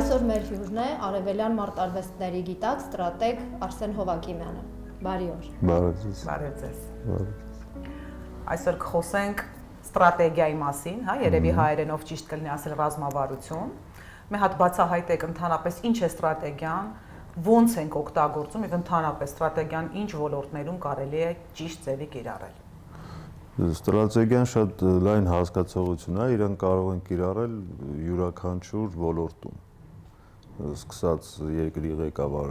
Այսօր մեր հյուրն է արևելյան մարտարվեստների գիտակ ստրատեգ Արսեն Հովակիմյանը։ Բարի օր։ Բարև ձեզ։ Այսօր կխոսենք ստրատեգիայի մասին, հա, երևի հայերենով ճիշտ կլինի ասել ռազմավարություն։ Մի հատ բացահայտեք ընդհանրապես ինչ է ստրատեգիան, ոնց ենք օգտագործում եւ ընդհանրապես ստրատեգիան ինչ ոլորտներում կարելի է ճիշտ ձևի կիրառել։ Ստրատեգիան շատ լայն հասկացողություն է, իրեն կարող են կիրառել յուրաքանչյուր ոլորտում։ Սկսած երկրի ղեկավար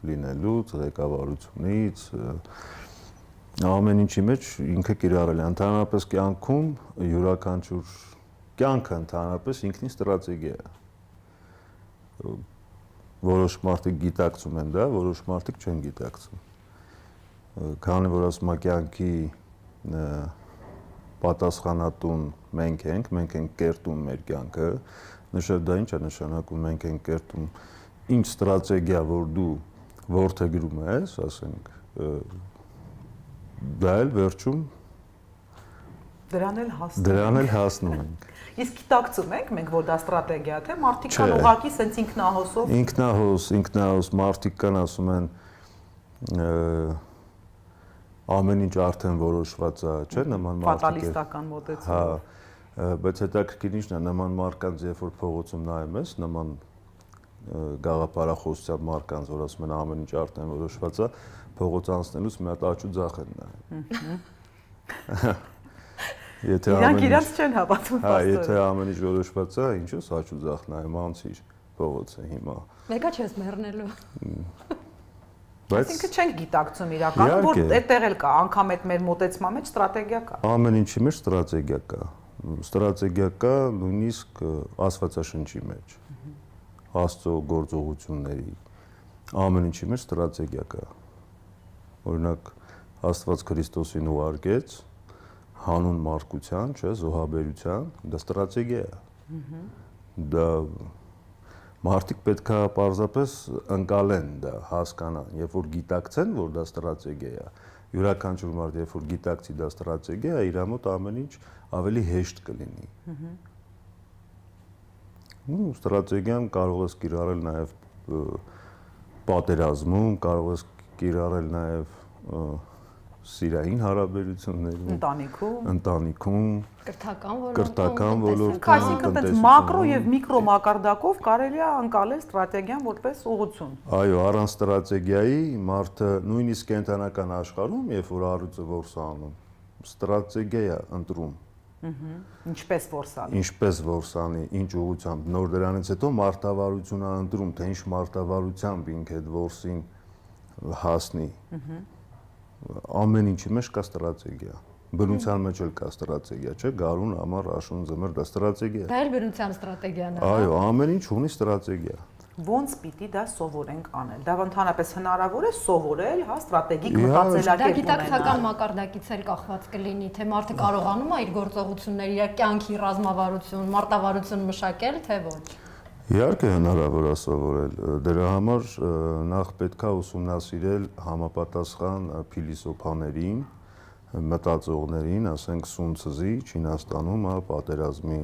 լինելուց, ղեկավարությունից, ամեն ինչի մեջ ինքը կիրառել է։ Ընդհանրապես կյանքում յուրաքանչյուր կյանքը ընդհանրապես ինքնին ստրատեգիա է։ Որոշ մարդիկ գիտակցում են դա, որոշ մարդիկ չեն գիտակցում։ Քանի որ ասում եմ կյանքի պատասխանատուն մենք ենք կերտում մեր կյանքը, նշել դա ինչ է նշանակում, մենք ենք կերտում ինչ ստրատեգիա, որ դու որդեգրում ես, ասենք, դա էլ վերջում դրան էլ հասնում ենք։ Իսկ գիտակցում ենք մենք, որ դա ստրատեգիա է, թե մարդիկ կան ուղղակի սենց ինքնահոսով։ Ինքնահոս մարդիկ կան, ասում են ամեն ինչ արդեն որոշված է, չէ՞, նման մարդիկ։ Ֆատալիստական մոտեցում։ Հա, բայց հետաքրքիր ինչն է, նման մարդկանց երբ որ փողոցում նայում ես, նման գաղափարախոսությամբ մարդկանց, որ ասում են ամեն ինչ արդեն որոշված է, փողոց անցնելուց մի հատ աչու ձախ են նայում։ Իրանք իրենց չեն հավատում։ Հա, եթե ամեն ինչ որոշված է, ինչու՞ աչու ձախ նայում, անցիր փողոցը հիմա։ Մեկա չես մեռնելու։ Այսինքն չենք գիտակցում իրականում, որ այդտեղ էլ կա, անգամ այդ մեր մոտեցման մեջ ստրատեգիա կա։ Ամեն ինչի մեջ ստրատեգիա կա։ Ստրատեգիա կա նույնիսկ Աստվածաշնչի մեջ։ Աստծո գործողությունների ամեն ինչի մեջ ստրատեգիա կա։ Օրինակ Աստված Քրիստոսին ուղարկեց հանուն մարդկության, չէ, զոհաբերության, դա ստրատեգիա է։ Դա մարդիկ պետք է պարզապես ընկալեն դա, հասկանան, երբ որ գիտակցեն, որ դա ստրատեգիա է, յուրաքանչյուր մարդ, երբ որ գիտակցի դա ստրատեգիա է, իր մոտ ամեն ինչ ավելի հեշտ կլինի։ Ստրատեգիան կարող ես կիրառել նաև պատերազմում, կարող ես կիրառել նաև սիրային հարաբերություններում, ընտանիքում, կրթական ոլորտում, այսինքն այդպես մակրո եւ միկրո մակարդակով կարելի է ընկալել ստրատեգիան որպես ուղղություն։ Այո, առանց ստրատեգիայի մարդը նույնիսկ կենտրոնական աշխարհում, երբ որ առյուծը որս անում, ստրատեգիա է ընտրում։ Ինչպես որս անի, ինչ ուղղությամբ, նոր դրանից հետո մարտավարություն է ընտրում, թե ինչ մարտավարությամբ ինքը այդ որսին հասնի։ Ամեն ինչի մեջ կա ստրատեգիա։ Բնության մեջ էլ կա ստրատեգիա, չէ՞, գարուն, ամառ, աշուն, ձմեռ, դա ստրատեգիա է։ Դա էլ բնության ստրատեգիան է։ Այո, ամեն ինչ ունի ստրատեգիա։ Ոնց պիտի դա սովորենք անել։ Դա ընդհանրապես հնարավոր է սովորել, հա, ստրատեգիկ մտածելակերպ ունենալ։ Դա գիտակցական մակարդակից էլ կախված կլինի, թե մարդը կարողանում է իր գործողությունների, իր կյանքի ռազմավարություն, մարտավարություն մշակել, թե ոչ։ Իհարկե հնարավոր է սովորել։ Դրա համար նախ պետք է ուսումնասիրել համապատասխան փիլիսոփաներին, մտածողներին, ասենք Սունցզի, Չինաստանում է պատերազմի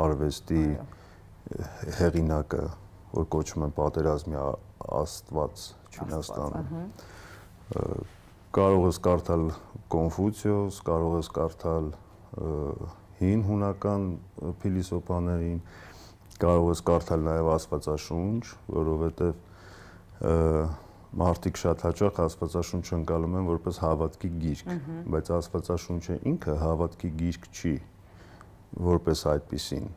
արվեստի հեղինակը, որ կոչվում են պատերազմի աստված Չինաստանում։ Կարող ես կարդալ Կոնֆուցիոս, կարող ես կարդալ հին հունական փիլիսոփաներին, կարող ես կարդալ նաև Աստվածաշունչ, որովհետև մարդիկ շատ հաճախ Աստվածաշունչը ընկալում են որպես հավատքի գիրք, բայց Աստվածաշունչը ինքը հավատքի գիրք չի, որպես այդպիսին։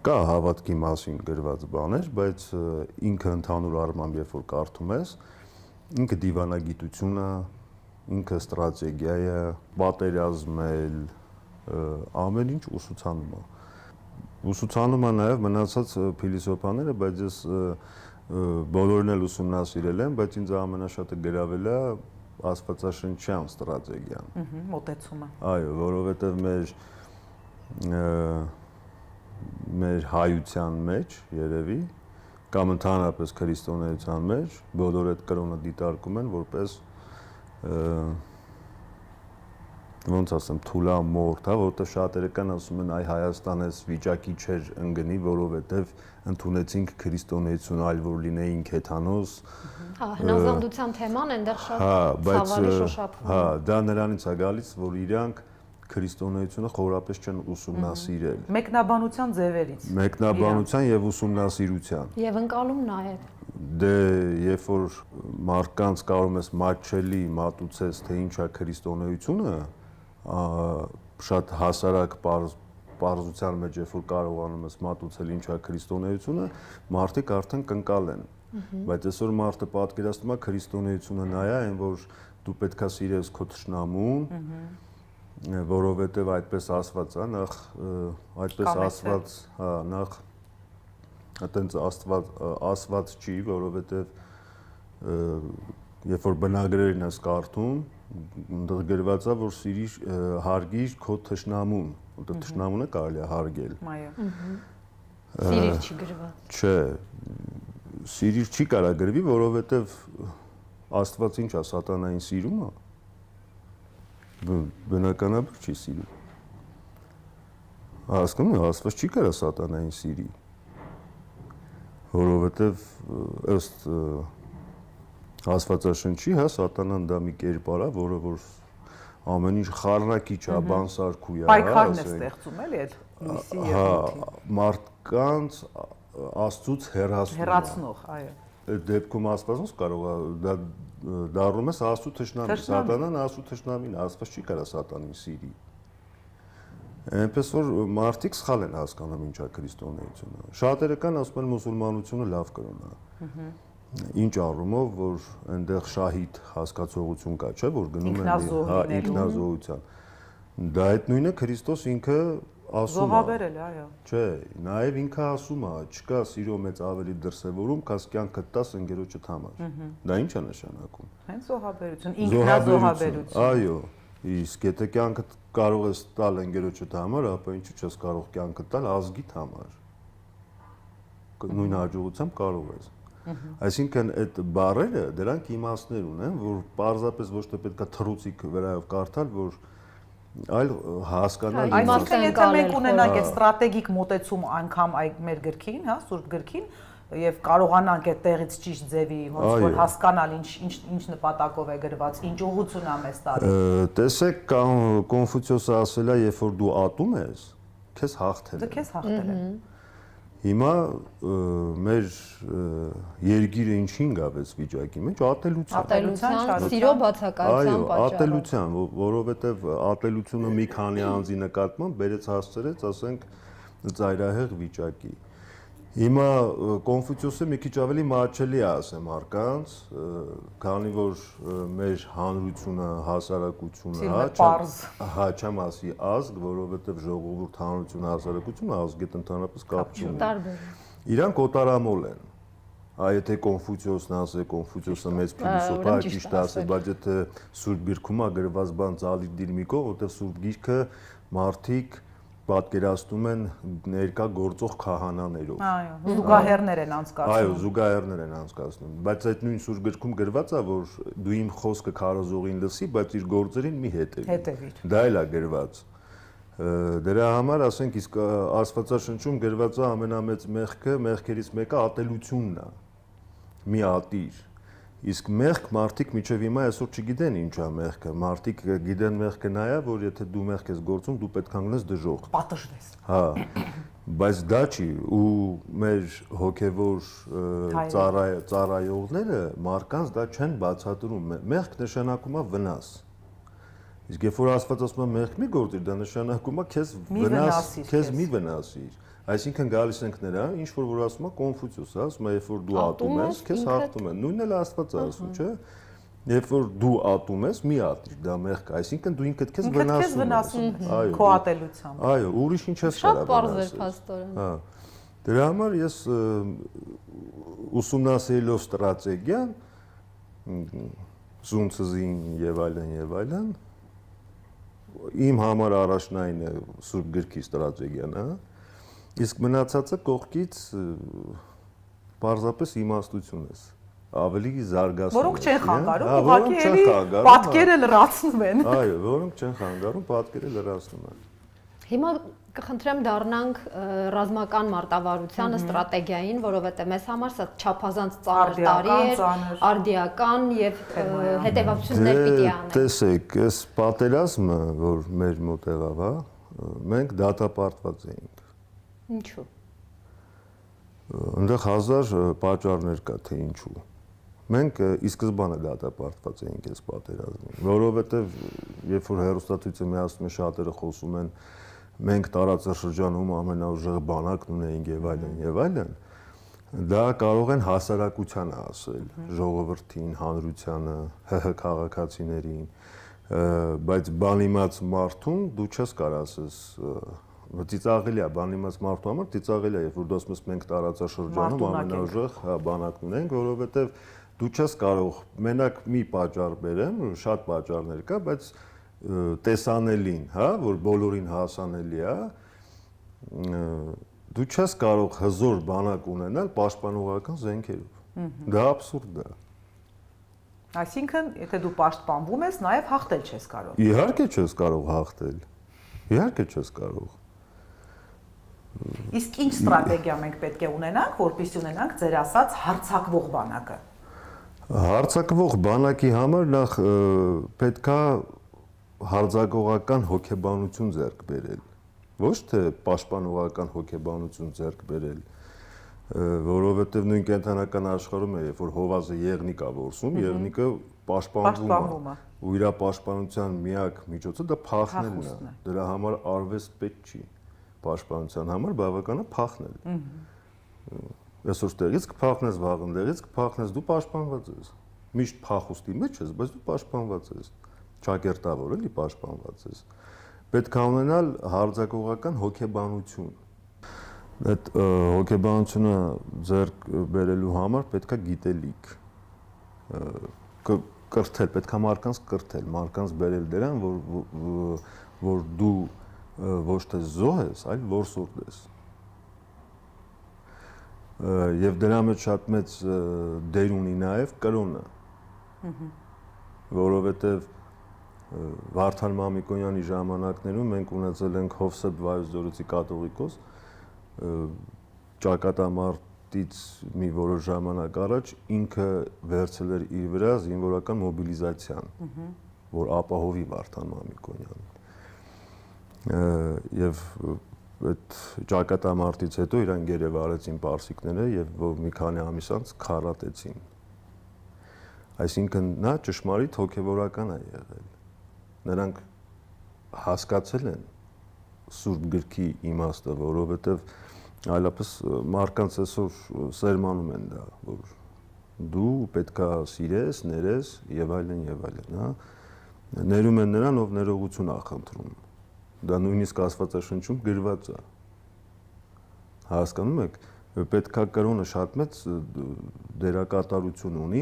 Կա հավատքի մասին գրված բաներ, բայց ինքը ընդհանուր առմամբ երբ որ կարդում ես, ինքը դիվանագիտություն է, ինքը ստրատեգիա է, պատերազմել, ամեն ինչ ուսուցանում է։ Ուսուցանում է նաև մնացած փիլիսոփաները, բայց ես բոլորն էլ ուսումնասիրել եմ, բայց ինձ ամենաշատը գրավել է Աստվածաշնչյան ստրատեգիան։ Մոտեցումը։ Այո, որովհետև մեր հայության մեջ երևի կամ ընդհանրապես քրիստոնեության մեջ բոլոր այդ կրոնը դիտարկում են որպես ոնց ասեմ, թուլամորթ, հա, որտեղ շատերը կան ասում են, այ Հայաստանես վիճակի չէր ընկնի, որովհետև ընդունեցինք քրիստոնեություն, այլ որ լինեինք հեթանոս։ Հա, հնազանդության թեման այնտեղ շատ Հա, բայց ցավալի շոշափում։ հա, դա նրանից է գալիս, որ իրանք քրիստոնեությունը խորապես չեն ուսումնասիրել։ Մեկնաբանության ձևերից։ Մեկնաբանության եւ ուսումնասիրության։ Եվ ընկալում նաև։ Դե երբ որ մարդկանց կարող ես մատչելի մատուցես, թե ինչ է քրիստոնեությունը, շատ հասարակ պարզության մեջ երբ որ կարողանում ես մատուցել ինչ է քրիստոնեությունը, մարդիկ արդեն կընկալեն։ Բայց այսօր մարդը պատկերացնում է քրիստոնեությունը նա է, այն որ դու պետքա սիրես քո թշնամուն, որովհետև այդպես ասված է, նախ այդպես ասված, հա, նախ այտենց ասված չի, որովհետև երբ որ բնագրերն ես կարդում, այնտեղ գրված է, որ սիրիր հարգիր քո թշնամուն, որտեղ թշնամունը կարելի է հարգել։ Այո։ Սիրիր չի գրված։ Չէ, սիրիր չի կարա գրվի, որովհետև Աստված ինչ է, սատանային սիրում է։ Բնականաբար չի սիրում։ Հասկանում ես, Աստված չի կարա սատանային սիրի, որովհետև ըստ Աստվածաշնչի, հա, սատանան դա մի կերպար է, որը որ ամեն ինչ խառնակիչ է, բանսարքույ է, պայքարն է ստեղծում էլի այդ լույսի եւ մութի։ Մարդկանց Աստծուց հեռացնող, այո։ Այդ դեպքում Աստվածոս կարող է դա դառնում է Աստծո թշնամի, սատանան Աստծո թշնամին, Աստված չի կարա սատանին սիրի։ Այնպես որ մարդիկ սխալ են հասկանում ինչ է քրիստոնեությունը։ Շատերը կան ասում են մուսուլմանությունը լավ կրոն է։ Ինչ առումով, որ այնտեղ շահիդ հասկացողություն կա, չէ՞, որ գնում են ինքնազոհության։ Դա այդ նույնը Քրիստոս ինքը ասում է։ Զոհաբերել, այո։ Չէ, նաև ինքը ասում է, չկա սիրո մեծ ավելի դրսևորում, քան կյանքդ տաս ընկերոջդ համար։ Դա ինչ է նշանակում։ Հենց զոհաբերություն, ինքնազոհաբերություն։ Այո, իսկ եթե կյանքդ կարող ես տալ ընկերոջդ համար, ապա ինչու՞ չես կարող կյանքդ տալ ազգիդ համար։ Նույն հաջողությամբ կարող ես։ Այսինքն այդ բառերը դրանք իմաստներ ունեն, որ պարզապես ոչ թե պետքա թռուցիկ վրայով կարդալ, որ այլ հասկանալ։ Այսինքն եթե մենք ունենանք այդ ստրատեգիկ մոտեցում անգամ այդ մեր գրքին, հա, Սուրբ գրքին, եւ կարողանանք այդ տեղից ճիշտ ձևի ոնց որ հասկանալ ինչ նպատակով է գրված, ինչ ուղղություն է մեզ տալիս։ Տեսեք, Կոնֆուցիոսը ասել է, երբ որ դու ատում ես, քեզ հաղթել է։ Դա քեզ հաղթել է։ Հիմա մեր երկիրը ինչին գավեց վիճակի մեջ, ատելության, սիրո բացակայության պատճառով։ Այո, ատելության, որովհետև ատելությունը մի քանի անձի նկատմամբ բերեց հասցրեց, ասենք, ծայրահեղ վիճակի։ Հիմա Կոնֆուցիոսը մի քիչ ավելի մատչելի է ասեմ արկանց, քանի որ մեր հանրությունը, հասարակությունը, հա, չեմ ասի ազգ, որովհետև ժողովուրդ, հանրությունը, հասարակությունը ազգի հետ ընդհանրապես կապ չունի։ Իրանք օտարամոլ են։ Այ եթե Կոնֆուցիոսն ասե, Կոնֆուցիոսը մեծ փիլիսոփա է, ճիշտ ասե, բայց եթե Սուրբ Գրքում է գրված բան ծալիր դիրմիկով, որտեղ Սուրբ Գիրքը մարդիկ պատկերացնում են ներկա գործող քահանաներով։ Այո, զուգահեռներ են անցկացնում։ Այո, զուգահեռներ են անցկացնում, բայց այդ նույն Սուրբ Գրքում գրված է, որ դու իմ խոսքը քարոզողին լսի, բայց իր գործերին մի հետևի։ Դա էլ է գրված։ Դրա համար ասենք իսկ Աստվածաշնչում գրված է ամենամեծ մեղքը, մեղքերից մեկը ատելությունն է։ Մի ատիր։ Իսկ մեղք մարդիկ միջև հիմա այսօր չգիտեն ինչ է մեղքը։ Մարդիկ գիտեն մեղքը նա է, որ եթե դու մեղք ես գործում, դու պետք է կանգնես դժոխք։ Պատժվես։ Հա, բայց դա չի, ու մեր հոգևոր ծառայողները մարդկանց դա չեն բացատրում։ Մեղք նշանակում է վնաս։ Իսկ երբ որ Աստված ասում է մեղք մի գործիր, դա նշանակում է քեզ մի վնասիր։ Այսինքն գալիս ենք նրան, ինչ որ ասում է Կոնֆուցիոսը, ասում է, երբ որ դու ատում ես, քեզ հաղթում են։ Նույնն էլ Աստված ասում, չէ՞։ Երբ որ դու ատում ես, մի ատիր, դա մեղք է, այսինքն դու ինքդ քեզ վնասում ես։ Քո ատելությամբ։ Այո, ուրիշ ինչ ես կարող վնասել։ Շատ պարզ էր փաստորեն։ Հա։ Դրա համար ես ուսումնասիրելով ստրատեգիան, Զունցզին եւ այլն, իմ համար առաջնային է Սուրբ Գրքի ստրատեգիան, հա։ Իսկ մնացածը կողքից պարզապես իմաստություն է։ ավելի զարգացնում։ Որոնք չեն խանգարում, հա, ուղղակի էլի պատկերը լրացնում են։ Այո, որոնք չեն խանգարում, պատկերը լրացնում են։ Հիմա կխնդրեմ դառնանք ռազմական մարտավարությանը, ստրատեգիային, որովհետև մեզ համար սա չափազանց ծանր տարի էր, արդիական եւ հետեւաբանություններ պիտի անենք։ Տեսեք, այս պատերազմը, որ մեր մոտ եղավ, հա, մենք դատապարտված էինք։ Ինչու՞։ Այնտեղ հազար պատճառներ կա, թե ինչու։ Մենք ի սկզբանե դատապարտված էինք այս պատերազմին, որովհետև երբ որ հերոստատույցը միացնում է, շատերը խոսում են մենք տարածաշրջանում ամենաուժեղ բանակն ունեինք եւ այլն, դա կարող են հասարակությանը ասել, ժողովրդին, հանրությանը, ՀՀ քաղաքացիներին, բայց բանիմաց մարդուն դու չես կարող ասես ծիծաղելի է, բանիմաց մարդու համար ծիծաղելի է, երբ որ դու ասում ես մենք տարածաշրջանում ամենաուժեղ բանակն ունենք, որովհետեւ դու չես կարող մենակ մի պատճառ բերեմ, շատ պատճառներ կա, բայց տեսանելին, հա, որ բոլորին հասանելի է, դու չես կարող հզոր բանակ ունենալ պաշտպանողական զենքերով։ Դա աբսուրդ է։ Այսինքն, եթե դու պաշտպանվում ես, նաև հաղթել չես կարող։ Իհարկե չես կարող հաղթել։ Իհարկե չես կարող։ Իսկ ինչ ստրատեգիա մենք պետք է ունենանք, որպեսզի ունենանք ձեր ասած հարձակվող բանակը։ Հարձակվող բանակի համար նախ պետքա հարձակողական հոգեբանություն ձեռք բերել, ոչ թե պաշտպանողական հոգեբանություն ձեռք բերել, որովհետև նույն կենտրոնական աշխարհում է, երբ որ հովազը եղնիկ է որսում, եղնիկը պաշտպանվում է, ու իր պաշտպանության միակ միջոցը դա փախնելն է, դրա համար արվեստ պետք չի, պաշտպանության համար բավական է փախնել։ Այսօր տեղից կփախնես, վաղն տեղից կփախնես, դու պաշտպանված ես։ Միշտ փախուստի մեջ ես, բայց դու պաշտպանված ես։ Ճակերտավոր էլի պաշտպանված ես։ Պետք է ունենալ հարձակողական հոգեբանություն։ Այդ հոգեբանությունը ձեռք բերելու համար պետք է գիտելիք։ Կրթել, պետք է մարդկանց կրթել, մարդկանց բերել դրան, որ դու ոչ թե զոհ ես, այլ որսորդ ես։ Եվ դրա մեջ շատ մեծ դեր ունի նաև կրոնը, որովհետև Վարդան Մամիկոնյանի ժամանակներում մենք ունեցել ենք Հովսեփ Վայոց կաթողիկոս, ճակատամարտից մի որոշ ժամանակ առաջ ինքը վերցել էր իր վրա զինվորական մոբիլիզացիան, որ ապահովի Վարդան Մամիկոնյանին։ Եվ այդ ճակատամարտից հետո իրան գերեվարեցին պարսիկները եւ որ մի քանի ամիս անց քարատեցին։ Այսինքն նա ճշմարիտ հոգեվորական է եղել։ Նրանք հասկացել են Սուրբ գրքի իմաստը, որովհետեւ այլապես մարդկանց այսօր սերմանում են դա, որ դու պետքա սիրես, ներես եւ այլն, հա։ Ներում են նրան, ով ներողություն է խնդրում։ Դա նույնիսկ Աստվածաշնչում գրված է։ Հասկանում եք, պետքա կրոնը շատ մեծ դերակատարություն ունի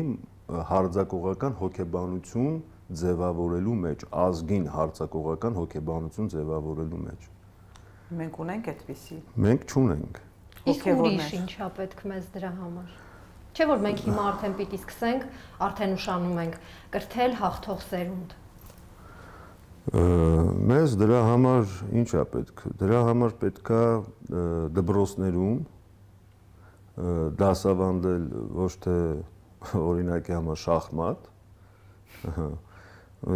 հարձակողական հոգեբանություն ձևավորելու մեջ, ազգին հարձակողական հոգեբանություն ձևավորելու մեջ։ Մենք ունենք այդպիսի։ Մենք չունենք։ Իսկ ուրիշ ինչա պետք մեզ դրա համար։ Չէ՞ որ մենք հիմա արդեն պիտի սկսենք, արդեն ուշանում ենք կրթել հաղթող սերունդ։ Մեզ դրա համար ինչ է պետք։ Դրա համար պետք է դպրոցներում դասավանդել ոչ թե օրինակի համար շախմատ,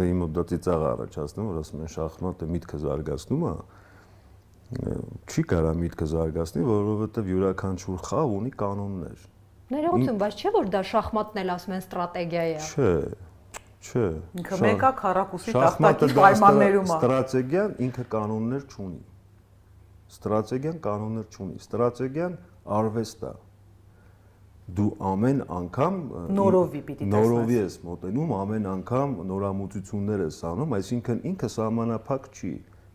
իմ մոտ դա ծիծաղ առաջացնում, որ ասում են շախմատը միտքը զարգացնում է, չի կարա միտքը զարգացնի, որովհետև յուրաքանչյուր խաղ ունի կանոններ։ Ներողություն, բայց չէ՞ որ դա շախմատն էլ ասում են ստրատեգիա է։ Չէ։ Ինքը մեկա քառակուսի տախտակի պայմաններում է։ Ստրատեգիան ինքը կանոններ չունի։ Ստրատեգիան կանոններ չունի։ Ստրատեգիան արվեստ է։ Դու ամեն անգամ նորովի պիտի տեսնես։ Նորովի ես մոտենում, ամեն անգամ նորամուծություններ ես անում, այսինքն ինքը սահմանափակ չի։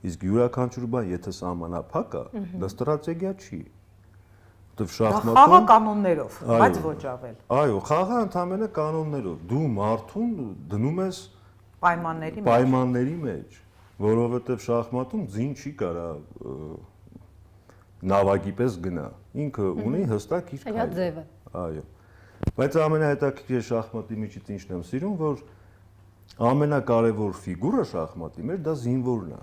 Իսկ յուրաքանչյուր բան, եթե սահմանափակ է, դա ստրատեգիա չի։ Խաղը կանոններով, բայց ոչ ավել։ Այո, խաղը ընդհանրապես կանոններով։ Դու մարդուն դնում ես պայմանների մեջ, որովհետև շախմատում ձին չի կարա նավակի պես գնա։ Ինքը ունի հստակ իր քայլը։ Այո։ Բայց ամենահետաքրքիրը շախմատի միջից ինչն եմ սիրում, որ ամենակարևոր ֆիգուրը շախմատի մեջ դա զինվորն է։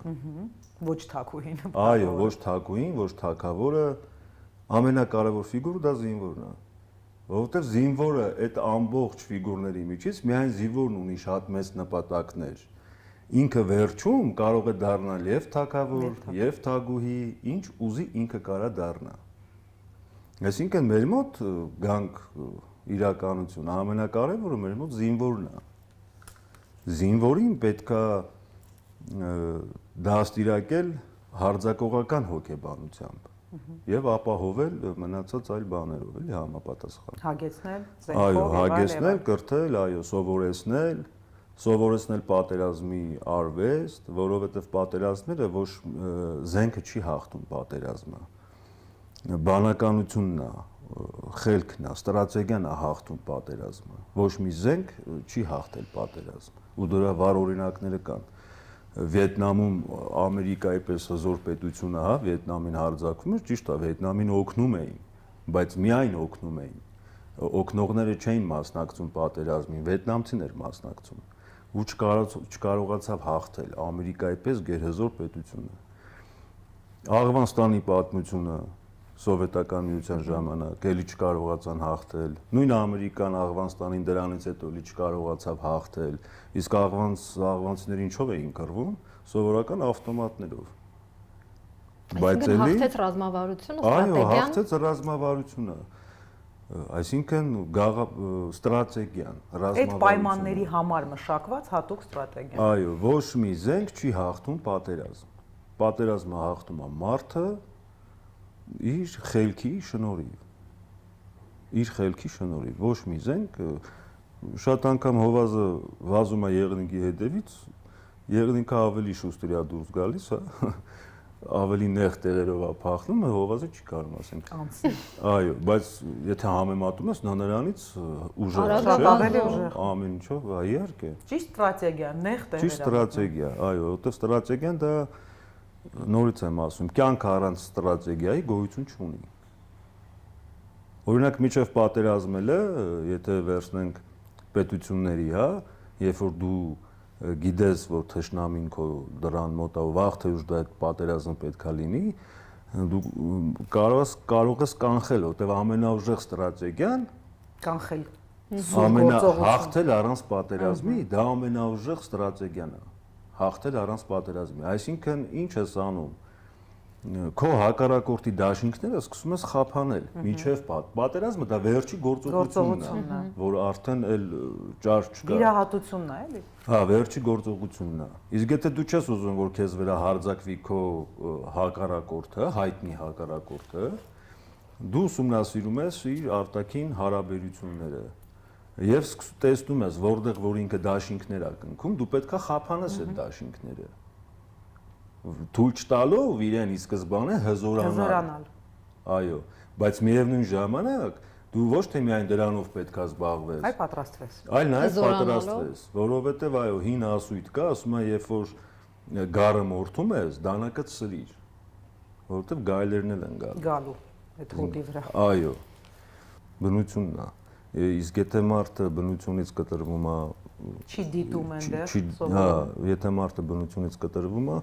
Ոչ թակուհին։ Այո, ոչ թակուհին, ոչ թակավորը, ամենակարևոր ֆիգուրը դա զինվորն է։ Որովհետև զինվորը այդ ամբողջ ֆիգուրների միջից միայն զինվորն ունի շատ մեծ նպատակներ։ Ինքը վերջում կարող է դառնալ եւ թակավոր, եւ թագուհի, ինչ ուզի ինքը կարա դառնա։ Այսինքն մեր մոտ գանք իրականություն ամենակարևորը մեր մոտ զինվորն է։ Զինվորին պետքա դաստիարակել հարձակողական հոգեբանությամբ եւ ապահովել մնացած այլ բաներով, էլի համապատասխան։ Հագեցնել, Այո, հագեցնել, կրթել, այո, սովորեցնել պատերազմի արվեստ, որովհետեւ պատերազմները ոչ զենքը չի հաղթում պատերազմը։ Բանականությունն է, խելքն է, ստրատեգիան է հաղթում պատերազմը։ Ոչ մի զենք չի հաղթել պատերազմ։ Ու դրա վառ օրինակները կան։ Վիետնամում Ամերիկայի պես հզոր պետությունը, հա, Վիետնամին հարձակվում էր, ճիշտ է, Վիետնամին օգնում էին, բայց միայն օգնում էին։ Օգնողները չէին մասնակցում պատերազմին, վիետնամցին էր մասնակցում։ Ու չկարողացավ հաղթել Ամերիկայի պես գերհզոր պետությունը։ Աղվանստանի պատմությունը սովետական միության ժամանակ էլի չկարողացան հաղթել։ Նույն Ամերիկան Աղվանստանին դրանից հետո էլի չկարողացավ հաղթել։ Իսկ աղվանցիները ինչով էին կռվում։ Սովորական ավտոմատներով։ Բայց էլի հաղթեց ռազմավարությունը, ստրատեգիան։ Այո, հաղթեց ռազմավարությունը։ Այսինքն ստրատեգիան, ռազմավարությունը։ Այդ պայմանների համար մշակված հատուկ ստրատեգիա։ Այո, ոչ մի զենք չի հաղթում պատերազմ։ Պատերազմը հաղթում է մարդը իր խելքի շնորհիվ։ Իր խելքի շնորհիվ ոչ մի զենք շատ անգամ հովազը վազում է եղնիկի հետևից, եղնիկը ավելի շուստր է դուրս գալիս, հա, ավելի նեղ տեղերով է փախնում, հովազը չի կարող ասենք։ Այո, բայց եթե համեմատում ես, նա նրանից ուժեղ է, ամեն ինչով, իհարկե։ Ճիշտ ստրատեգիա, նեղ տեղեր։ Ճիշտ ստրատեգիա, այո, որտեղ ստրատեգիան դա նորից եմ ասում, կյանք առանց ստրատեգիայի գոյություն չունի։ Օրինակ միջև պատերազմելը, եթե վերցնենք պետությունների, հա, երբ որ դու գիտես, որ թշնամին քո դրան մոտ է, վաղ թե ուշ դա այդ պատերազմը պետքա լինի, դու կարող ես կանխել, որտեղ ամենաուժեղ ստրատեգիան կանխել, հաղթել առանց պատերազմի, դա ամենաուժեղ ստրատեգիան է։ Հաղթել առանց պատերազմի, այսինքն ինչ ես անում, քո հակառակորդի դաշինքները սկսում ես խափանել, միջև պատերազմը դա վերջի գործողությունն է, որ արդեն էլ ճար չկա։ Վիրահատությունն է, էլի։ Հա, վերջի գործողությունն է։ Իսկ եթե դու չես ուզում, որ քեզ վրա հարձակվի քո հակառակորդը, հայտնի հակառակորդը, դու ուսումնասիրում ես իր արտաքին հարաբերությունները եւ տեսնում ես, որտեղ որ ինքը դաշինքներ է կնքում, դու պետքա խափանես այդ դաշինքները։ Թույլ չտալով իրեն ի սկզբանե հզորանալ։ Այո, բայց միևնույն ժամանակ դու ոչ թե միայն դրանով պետքա զբաղվես, այլ պատրաստվես։ Այլ նաև պատրաստվես, որովհետև այո, հին ասույթ կա, ասում են, երբ որ գառը մորթում ես, դանակը սրիր, որովհետև գայլերն էլ են գալու այդ հոտի վրա։ Այո, բնությունն է։ Իսկ եթե մարդը բնությունից կտրվում է, չի դիտում այնտեղ, հա, եթե մարդը բնությունից կտրվում է,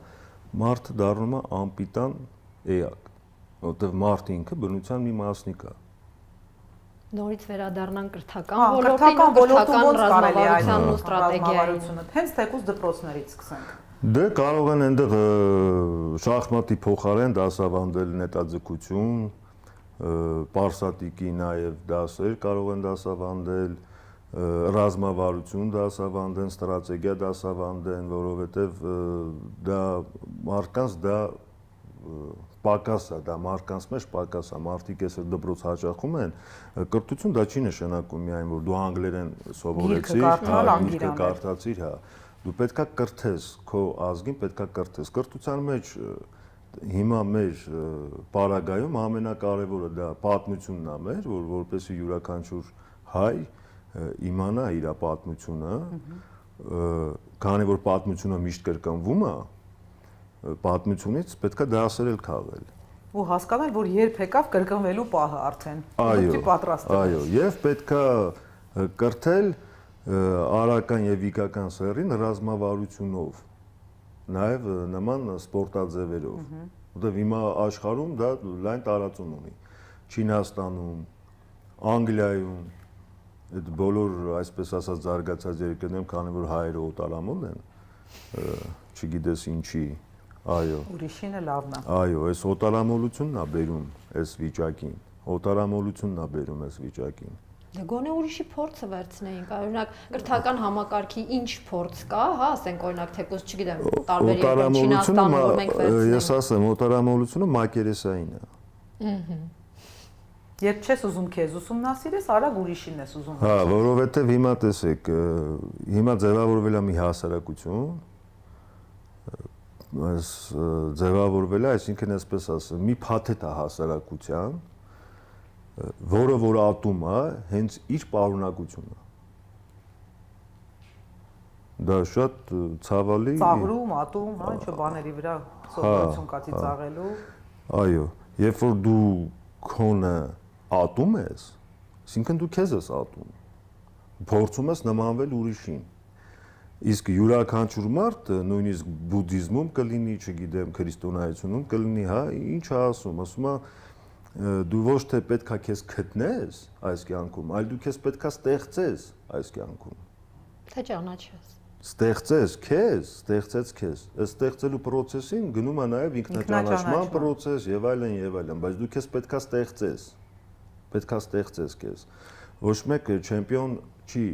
մարդը դառնում է անպիտան էակ, որովհետև մարդը ինքը բնության մի մասնիկ է։ Նորից վերադառնանք կրթական ոլորտին, ռազմավարությանն ու ստրատեգիային։ Հենց թեկուզ դպրոցներից սկսենք։ Դե կարող են այնտեղ շախմատի փոխարեն դասավանդել նետաձգություն, պարսատիկի նաև դասեր կարող են դասավանդել, ռազմավարություն դասավանդեն, ստրատեգիա դասավանդեն, որովհետև դա մարդկանց դա պակաս է, դա մարդկանց մեջ պակաս է, մարդիկ այսօր դպրոց հաճախում են, կրթություն դա չի նշանակում միայն, որ դու անգլերեն սովորեցիր, գիրքը կարդացիր, հա, դու պետքա կրթես, քո ազգին պետքա կրթես, կրթության մեջ հիմա մեր պարագայում ամենակարևորը դա պատմությունն է մեր, որ որպեսզի յուրաքանչյուր հայ իմանա իր պատմությունը, քանի որ պատմությունը միշտ կրկնվում է, պատմությունից պետքա դասեր էլ քաղել։ ու հասկանալ, որ երբ եկավ կրկնվելու պահը արդեն։ Այո, պատրաստ։ այո, եւ պետքա կրթել արական եւ վիկական սեռին ռազմավարությունով, նաեւ նման սպորտաձևերով, որտեղ հիմա աշխարհում դա լայն տարածում ունի։ Չինաստանում, Անգլիայում, այդ բոլոր այսպես ասած զարգացած երկրներում, քանի որ հայերը օտարամոլ են, չգիտես ինչի, այո։ Ուրիշինը լավն է։ Այո, այս օտարամոլությունն է բերում այս վիճակին։ Օտարամոլությունն է բերում այս վիճակին։ Դե գոնե ուրիշի փորձը վերցնեինք, օրինակ կրթական համակարգի ինչ փորձ կա, հա, ասենք օրինակ թեկուզ, չգիտեմ, տարբեր երկրում Չինաստանում, որ մենք վերցնենք։ Ես ասեմ, օտարամոլությունը մակերեսային է։ Երբ չես ուզում քեզ ուսումնասիրես, արագ ուրիշին ես ուզում։ Հա, որովհետև հիմա տեսեք, հիմա ձևավորվել է մի հասարակություն, այս ձևավորվել է, այսինքն այսպես ասեմ, մի փաթեթ է հասարակության, որը որ ատում է հենց իր պարունակությունը։ Դա շատ ցավալի։ Ծաղրում, ատում, հա, ինչ-որ բաների վրա սովորություն կա ծիծաղելու։ Այո, երբ որ դու քոնը ատում ես, այսինքն դու քեզ ես ատում։ Փորձում ես նմանվել ուրիշին։ Իսկ յուրաքանչյուր մարդ, նույնիսկ բուդդիզմում կլինի, չգիտեմ, քրիստոնեությունում կլինի, հա, ինչ է ասում, ասում է դու ոչ թե պետքա քեզ գտնես այս կյանքում, այլ դու քեզ պետքա ստեղծես այս կյանքում։ Թե ճանաչես։ Ստեղծես քեզ, ստեղծեց քեզ։ Այս ստեղծելու process-ին գնում է նաև ինքնաճանաչման process եւ այլն, բայց դու քեզ պետքա ստեղծես։ Պետքա ստեղծես քեզ։ Ոչ մեկը չեմպիոն չի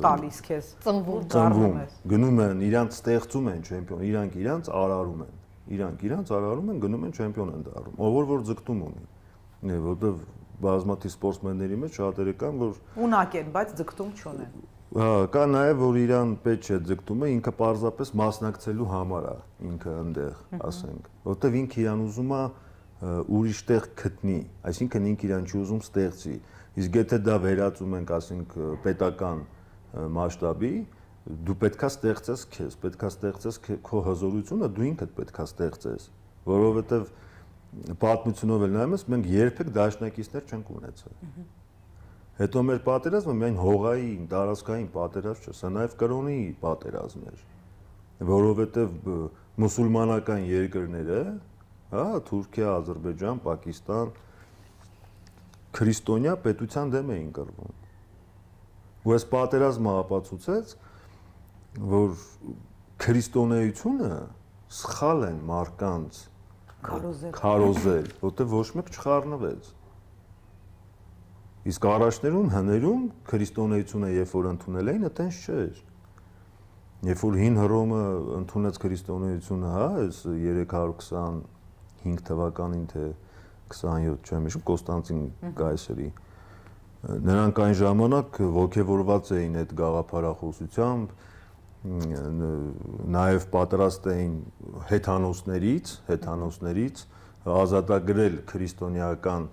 տալիս քեզ։ Ծնվում։ Գնում են, իրանց ստեղծում են չեմպիոն, իրանք իրանց արարում են։ Իրանք իրանց արարում են, գնում են չեմպիոն են դառնում։ Ով որ ձգտում ունի։ Որտեվ բազմաթիվ սպորտսմենների մեջ շատերը կան, որ ունակ են, բայց ձգտում չունեն։ Հա, կա նաև որ իրան պետք չէ ձգտումը, ինքը պարզապես մասնակցելու համար է, ինքը այնտեղ, ասենք, որտեվ ինքը իրան ուզում է ուրիշ տեղ գտնի, այսինքն ինքը իրան չի ուզում ստեղծի։ Իսկ եթե դա վերածում ենք, ասենք, պետական մասշտաբի, դու պետքա ստեղծես քեզ, պետքա ստեղծես քո հզորությունը, դու ինքդ պետքա ստեղծես, որովհետև պատմությունով էլ նայում ես, մենք երբեք դաշնակիցներ չենք ունեցել։ Հետո մեր պատերազմը միայն հողային, տարածքային պատերազմ չէ, սա նաև կրոնի պատերազմ էր, որովհետև մուսուլմանական երկրները, հա, Թուրքիա, Ադրբեջան, Պակիստան, քրիստոնյա պետության դեմ էին կռվում։ Ու այս պատերազմը ապացուցեց, որ քրիստոնեությունը սխալ են մարդկանց քարոզել, որտեղ ոչ մեկ չխառնվեց։ Իսկ առաջներում հներում քրիստոնեությունը երբ որ ընդունել էին, այտենց չէր։ Երբ որ հին Հռոմը ընդունեց քրիստոնեությունը, հա, այս 325 թվականին թե 27, չեմ հիշում, Կոստանտին կայսրի, նրանք այն ժամանակ ոգևորված էին այդ գաղափարախոսությամբ, նաև պատրաստ էին հեթանոսներից ազատագրել քրիստոնեական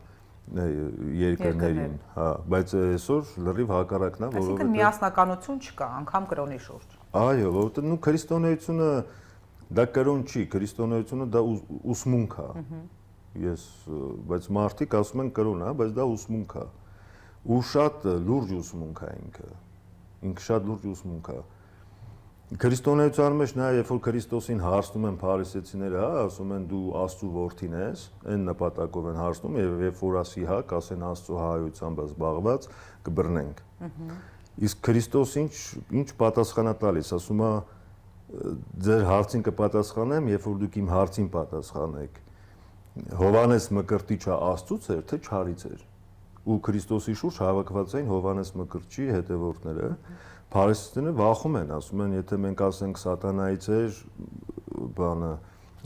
երկրներին, հա, բայց այսօր լրիվ հակառակն է, որովհետեւ այսինքն միասնականություն չկա, անգամ կրոնի շուրջ։ Այո, որովհետեւ նու քրիստոնեությունը դա կրոն չի, քրիստոնեությունը դա ուսմունք է։ Բայց մարդիկ ասում են կրոն է, բայց դա ուսմունք է։ Ու շատ լուրջ ուսմունք է ինքը։ Ինքը շատ լուրջ ուսմունք է։ Քրիստոնեության մեջ նաև երբ որ Քրիստոսին հարցնում են փարիսեցիները, հա, ասում են դու Աստծո որդին ես, այն նպատակով են հարցնում եւ երբ որ ասի հա, կասեն Աստծո հայությամբ զբաղված, կբռնենք։ Իսկ Քրիստոս ինչ պատասխանա տալիս, ասում է ձեր հարցին կպատասխանեմ, երբ որ դուք իմ հարցին պատասխանեք։ Հովանես Մկրտիչը Աստծուց էր, թե չարից էր։ Ու Քրիստոսի շուրջ հավաքված էին Հովանես Մկրտչի հետևորդները։ Փարիսեցիները վախում են, ասում են, եթե մենք ասենք սատանայից էր, բանը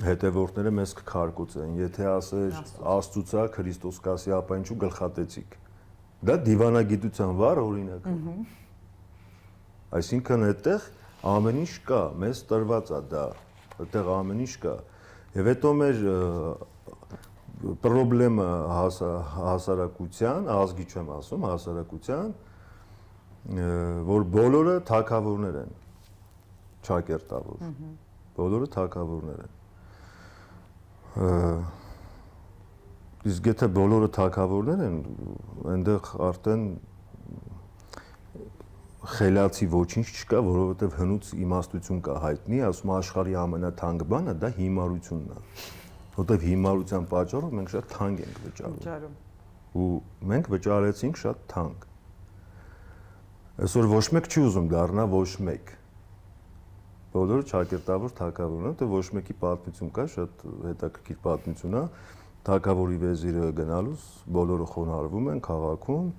հետևորդները մեզ կքարկոծեն, եթե ասեր Աստծուց է, Քրիստոս կասի, ապա ինչու գլխատեցիք։ Դա դիվանագիտության վառ օրինակ է։ Այսինքն այդտեղ ամեն ինչ կա, մեզ տրված է դա, այդտեղ ամեն ինչ կա։ Եվ հետո մեր պրոբլեմը հասարակության, ազգի չեմ ասում, հասարակության, որ բոլորը թագավորներ են, չակերտավոր, բոլորը թագավորներ են։ Իսկ եթե բոլորը թագավորներ են, այնտեղ արդեն խելացի ոչինչ չկա, որովհետև հնուց իմաստություն կա հայտնի, ասում աշխարհի ամենաթանկ բանը դա հիմարությունն է։ Որտեվ հիմարության պատճառով մենք շատ թանկ ենք վճարում։ Ու մենք վճարեցինք շատ թանկ։ Այսօր ոչ մեկ չի ուզում դառնա ոչ մեկ։ Բոլորը ճակերտավոր թագավորն են, դե ոչ մեկի պատմություն կա, շատ հետաքրքիր պատմություն է։ Թագավորի վեզիրը գնալուց բոլորը խոնարհվում են քաղաքում,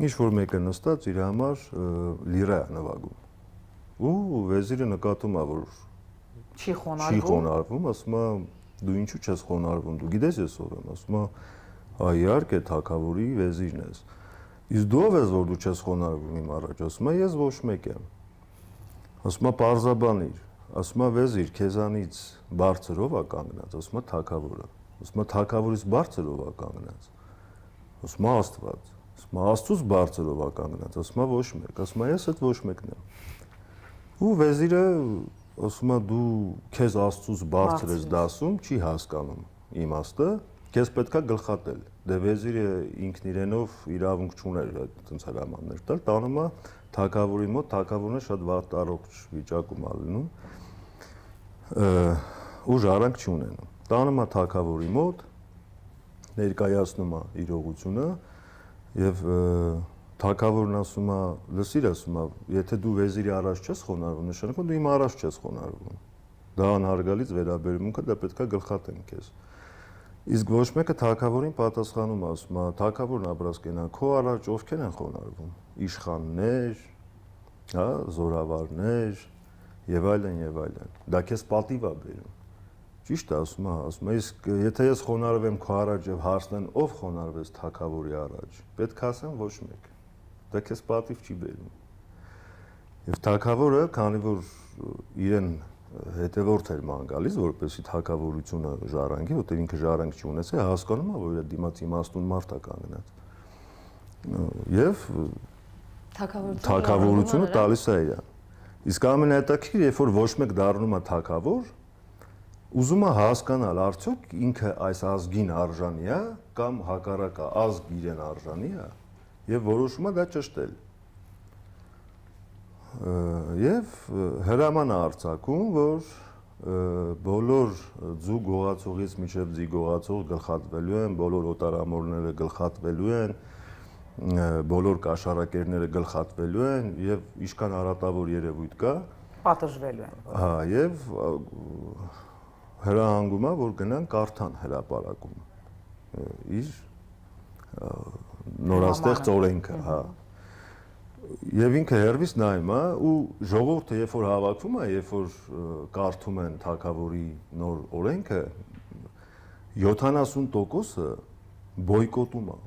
ինչ որ մեկը նստած իր համար լիրա է նվագում։ Ու վեզիրը նկատում է, որ չի խոնարհվում, ասում է դու ինչու չես խոնարհվում, դու գիտես ես ով եմ, ասում է այ իհարկե թագավորի վեզիրն ես։ Իսկ դու ով ես որ դու չես խոնարհվում իմ առաջ, ասում է ես ոչ մեկ եմ։ Ասում է պարզաբանիր, ասում է վեզիր քեզանից բարձր ով է կանգնած, ասում է թագավորը։ Ասում է թագավորից բարձր ով է կանգնած, ասում է Աստված, ասում է Աստծուց բարձր ով է կանգնած, ասում է ոչ մեկ, ասում է ես այդ ոչ մեկն եմ։ Ու վեզիրը ասում է դու քեզ Աստծուց բարձր ես դասում, չի հասկանում իմաստը, քեզ պետքա գլխատել։ Դե վեզիրը ինքն իրենով իրավունք չուներ այդպես հրամաններ տալ, տանում է թագավորի մոտ, թագավորը շատ վատ առողջ վիճակում է լինում, ու ժառանգ չի ունենում։ Տանում է թագավորի մոտ, ներկայացնում է իրողությունը եւ թագավորն ասում է, լսիր, ասում է, եթե դու վեզիրի առաջ չես խոնարհվում, նշանակում դու իմ առաջ չես խոնարհվում։ Դա անհարգալից վերաբերմունք է, դա պետքա գլխատեն քեզ։ Իսկ ոչ մեկը թագավորին պատասխանում է, ասում է, թագավորն ապրած կենա, քո առաջ ովքեր են խոնարհվում։ Իշխաններ, հա, զորավարներ եւ այլն եւ այլն։ Դա քեզ պատիվ է բերում։ Ճիշտ է, ասում է, իսկ եթե ես խոնարհվեմ քո առաջ եւ հարցնեն ով խոնարհվեց թագավորի առաջ, պետք է ասեմ ոչ մեկ։ Դա քեզ պատիվ չի բերում։ Եվ թագավորը, քանի որ իրեն հետևորդ էր ման գալիս, որպեսզի թագավորությունը ժառանգի, որտեղ ինքը ժառանգ չի ունեցել, հասկանում է, որ իր դիմաց իմաստուն մարդ է կանգնած։ Եվ թագավորությունը տալիս է իրան։ Իսկ ամենահետաքրքիրը, երբ որ ոչ մեկ դառնում է թագավոր, ուզում է հասկանալ, արդյոք ինքը այս ազգին արժանի է կամ հակառակը ազգ իրեն արժանի է, եւ որոշում է դա ճշտել։ Եվ հրաման է արձակում, որ բոլոր ձու գողացողից մինչև ձի գողացող գլխատվելու են, բոլոր օտարամորները գլխատվելու են, բոլոր կաշառակերները գլխատվելու են եւ ինչքան արատավոր երևույթ կա, պատժվելու են։ Հա, եւ հրահանգում է, որ գնան կարդան հրապարակում իր նորաստեղծ օրենքը, հա։ Եվ ինքը հերվից նայում է ու ժողովուրդը երբ որ հավաքվում է, երբ որ կարդում են թագավորի նոր օրենքը, 70%-ը բոյկոտում է։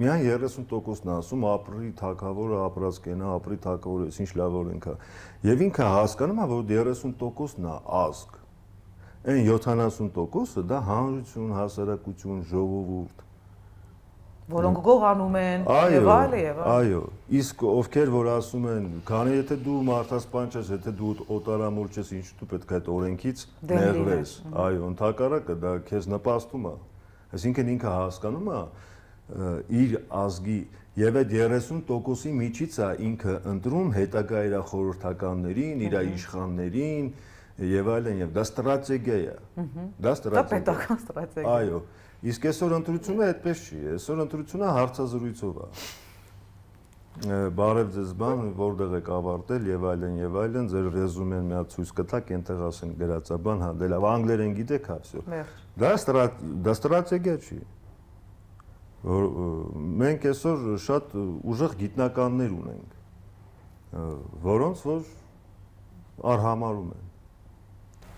Միայն 30%-ն ասում ապրի թագավորը, ապրած կենա, ապրի թագավորը, ինչ լավ օրենք է։ Եվ ինքը հասկանում է, որ 30%-ն է ազգ։ Այն 70%-ը դա հանրություն, հասարակություն, ժողովուրդ, որոնք գողանում են եւ այլ եւ այլ։ Այո, իսկ ովքեր որ ասում են, քանի եթե դու մարդասպան ես, եթե դու օտարամոլ ես, ինչ դու պետք է այդ օրենքից նեղվես։ Այո, ընդհակառակը դա քեզ նպաստում է։ Այսինքն ինքը հասկանում է իր ազգի եւ այդ 30%-ի միջից է ինքը ընտրում հետագա իր խորհրդականներին, իր իշխաններին եւ այլն եւ դա ստրատեգիա է։ Դա ստրատեգիա։ Դա պետական ստրատեգիա։ Այո։ Իսկ այսօր ընտրությունը այդպես չի, այսօր ընտրությունը հարցազրույցով է։ Բարև ձեզ բան, որտեղ եք ավարտել եւ այլն, ձեր ռեզումեն մի հատ ցույց կտակ, այնտեղ ասենք գրածաբան, հա, դե լավ, անգլերեն գիտեք, հա, всё։ Դա ստրատեգիա չի։ Որ մենք այսօր շատ ուժեղ գիտնականներ ունենք, որոնց որ արհամարում են։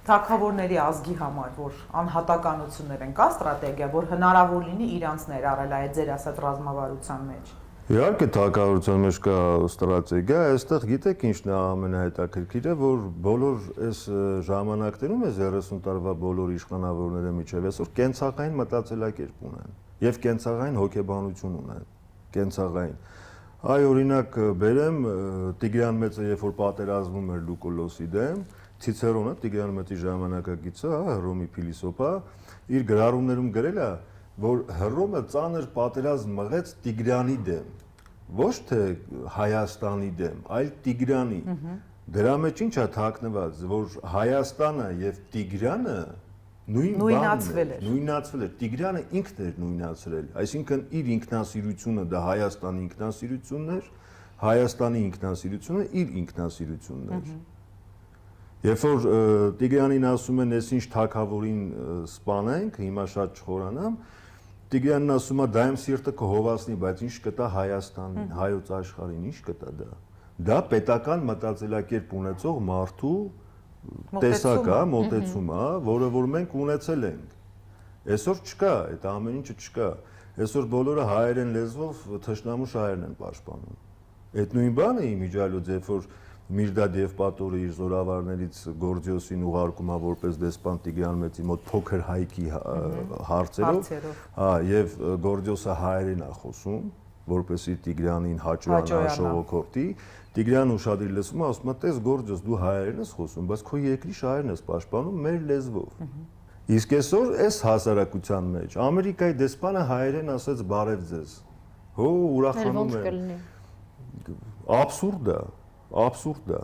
Թագավորների ազգի համար, որ անհատականություններ են, կա ստրատեգիա, որ հնարավոր լինի իրանց ներառել այդ ձեր ասած ռազմավարության մեջ։ Իհարկե թագավորության մեջ կա ստրատեգիա, այստեղ գիտեք ինչն է ամենահետաքրքիրը, որ բոլոր այս ժամանակներում այս 30 տարվա բոլոր իշխանավորները միջև այսօր կենցաղային մտածելակերպ ունեն եւ կենցաղային հոգեբանություն ունեն, կենցաղային։ Այ օրինակ բերեմ Տիգրան Մեծը, երբ որ պատերազմում էր Լուկուլոսի դեմ, Ցիցերոնը Տիգրան Մեծի ժամանակագիծը, Հռոմի փիլիսոփա, իր գրառումներում գրել է, որ Հռոմը ծանր պատերազմ մղեց Տիգրանի դեմ, ոչ թե Հայաստանի դեմ, այլ Տիգրանի։ Դրա մեջ ինչ է թաքնված, որ Հայաստանը եւ Տիգրանը նույնացվել էր։ Տիգրանը ինքն էր նույնացրել, այսինքն իր ինքնասիրությունը դա Հայաստանի ինքնասիրությունն էր, Հայաստանի ինքնասիրությունը իր ինքնասիրությունն էր։ Երբ որ Տիգրանին ասում են, «Ես ինչ թագավորին սպանենք», հիմա շատ չխորանամ, Տիգրանին ասում է, «Դա իմ սիրտը կհովացնի, բայց ինչ կտա Հայաստանին, հայոց աշխարհին, ինչ կտա դա»։ Դա պետական մտածելակերպ ունեցող մարդու տեսակ է, մոտեցում է, որը որ մենք ունեցել ենք։ Այսօր չկա, այդ ամեն ինչը չկա։ Այսօր բոլորը հայերեն լեզվով թշնամու շահերն են պաշտպանում։ Այդ նույն բանը իմիջիալոց, երբ որ Միրդադ Եվպատորը իր զորավարներից Գորջիոսին ուղարկում է որպես դեսպան Տիգրան Մեծի մոտ փոքր հայքի հարցերով, հա, եւ Գորջիոսը հայերեն է խոսում, որպեսզի Տիգրանին հաճոյանա շողոքորտի, Տիգրանը ուշադիր լսում է, ասում է, «Տես Գորջիոս, դու հայերեն ես խոսում, բայց քո երկրի շահերն ես պաշտպանում մեր լեզվով»։ Իսկ այսօր այս հասարակության մեջ Ամերիկայի դեսպանը հայերեն ասեց «Բարև ձեզ»։ Հո ուրախանում են։ Աբսուրդ է։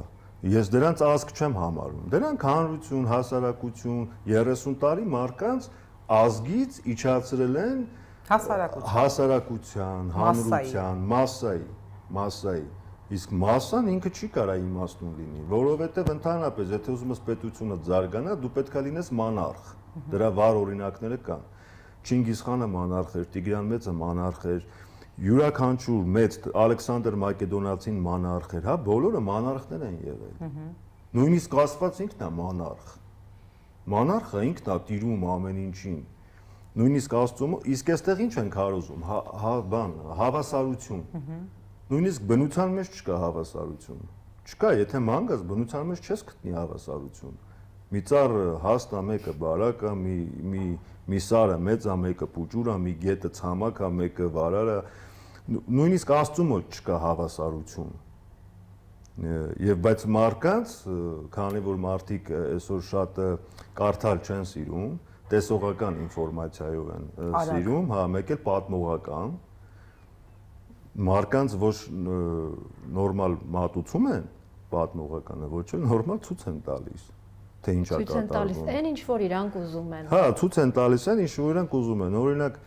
Ես դրանց ազգ չեմ համարում։ Դրանք հանրություն, հասարակություն, 30 տարի մարդկանց ազգից իջացրել են հասարակության, հանրության, մասսայի։ Իսկ մասսան ինքը չի կարա իմաստուն լինի, որովհետև ընդհանրապես, եթե ուզում ես պետությունը զարգանա, դու պետք է լինես մանարխ։ Դրա վառ օրինակները կան։ Չինգիզ խանը մանարխ էր, Տիգրան Մեծը մանարխ էր, յուրաքանչյուր մեծ Ալեքսանդր Մակեդոնացին մանարխ էր, հա, բոլորը մանարխներ են եղել։ Նույնիսկ Աստված ինքն է մանարխ։ Մանարխը ինքն է տիրում ամեն ինչին։ Նույնիսկ Աստծո, իսկ այստեղ ինչ են քարոզում, հավասարություն։ Նույնիսկ բնության մեջ չկա հավասարություն։ Չկա, եթե մանգաս բնության մեջ չես գտնի հավասարություն։ Մի ծառը հաստ է, մեկը բարակ է, մի սարը մեծ է, մեկը փուճուր է, մի գետը ցամաք է, մեկը վարար է։ Նույնիսկ Աստծո մոտ չկա հավասարություն։ Եվ բայց մարդկանց, քանի որ մարդիկ այսօր շատ կարդալ չեն սիրում, տեսողական ինֆորմացիայով են սիրում, հա, մեկ էլ պատմողական, մարդկանց ոչ նորմալ մատուցում են պատմողականը, ոչ էլ նորմալ ցույց են տալիս, թե ինչ է կատարվում։ Ցույց են տալիս, այն ինչ որ իրանք ուզում են։ Հա, ցույց են տալիս այն, ինչ որ իրանք ուզում են։ Օրինակ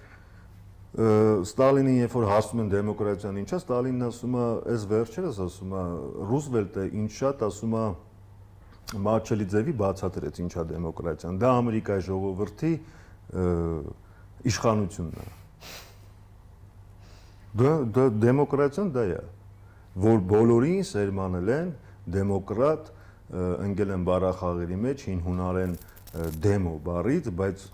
Ստալինին երբ որ հասնում են դեմոկրատիան, ինչա Ստալինն ասում է, այս վերջերս ասում է, Ռուզվելտը ինչ շատ ասում է Մաչելիձևի բացատրեց ինչա դեմոկրատիան։ Դա Ամերիկայի ժողովրդի իշխանությունն է։ Դա դեմոկրատիան դա է, որ բոլորին սերմանել են դեմոկրատ, ընկել են բառախաղերի մեջ, հին հունարեն դեմո բառից, բայց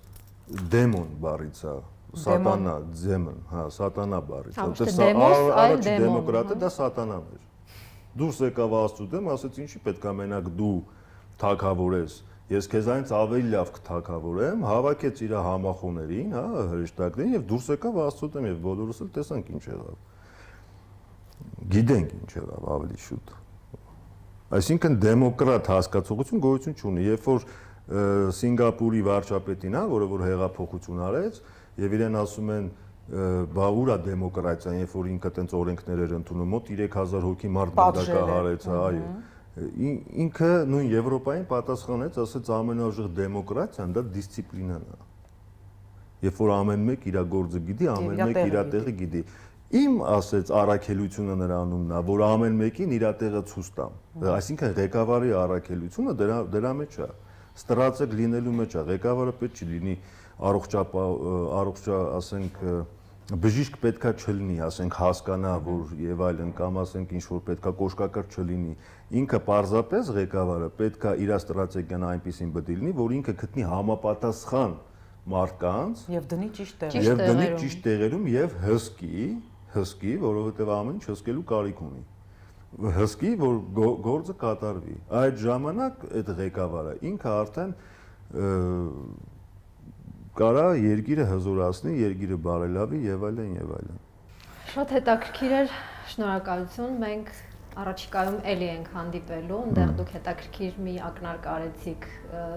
դեմոն բառից է, սատանա, ձեմն, հա, սատանա բառից։ Առաջի դեմոկրատը դա սատանան էր։ Դուրս եկավ Աստծո դեմ, ասեց ինչի պետք է մենակ դու թագավորես։ Ես քեզանից ավելի լավ կթագավորեմ, հավաքեց իր համախոհներին, հա, հրեշտակներին եւ դուրս եկավ Աստծո դեմ եւ բոլորս էլ տեսանք ինչ եղավ։ Գիտենք ինչ եղավ ավելի շուտ։ Այսինքն դեմոկրատ հասկացողություն գոյություն չունի, երբ որ Սինգապուրի վարչապետին, հա, որը որ հեղափոխություն արեց եւ իրեն ասում են բա ուր է դեմոկրատիան, երբ որ ինքը տենց օրենքներ էր ընդունում, մոտ 3000 հոգի մարդ բնակահարեց, այո։ Ինքը նույն Եվրոպային պատասխանեց, ասեց ամենաուժեղ դեմոկրատիան դա դիսցիպլինան է։ Երբ որ ամեն մեկ իր գործը գիտի, ամեն մեկ իր տեղը գիտի։ Իմ ասեց առաքելությունը նրանումն է, որ ամեն մեկին իր տեղը ցույց տամ։ Այսինքն ղեկավարի առաքելությունը դրա մեջ է։ Ստրատեգ լինելու մեջ է, ղեկավարը պետք չի լինի առողջ, ասենք, բժիշկ պետքա չլինի, ասենք, հասկանա, որ եւ այլն, կամ ասենք ինչ որ պետքա կոշկակար չլինի։ Ինքը պարզապես ղեկավարը պետքա իր ստրատեգիան այնպեսին բդիլնի, որ ինքը գտնի համապատասխան մարդկանց եւ դնի ճիշտ տեղերում եւ հսկի, որովհետեւ ամեն ինչ հսկելու կարիք ունի։ Հսկի, որ գործը կատարվի։ Այդ ժամանակ այդ ղեկավարը ինքը արդեն կարա երկիրը հզորացնի, երկիրը բարելավի եւ այլն եւ այլն։ Շատ հետաքրքիր էր, շնորհակալություն։ Մենք առաջիկայում էլի ենք հանդիպելու, այնտեղ դուք հետաքրքիր մի ակնարկ արեցիք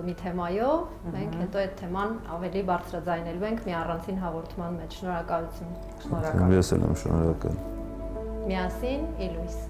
մի թեմայով, մենք հետո այդ թեման ավելի բարձրաձայնելու ենք մի առանցին հաղորդման մեջ։ Շնորհակալություն։ Շնորհակալ։ Ես էլ եմ շնորհակալ։ Միասին ի լույս։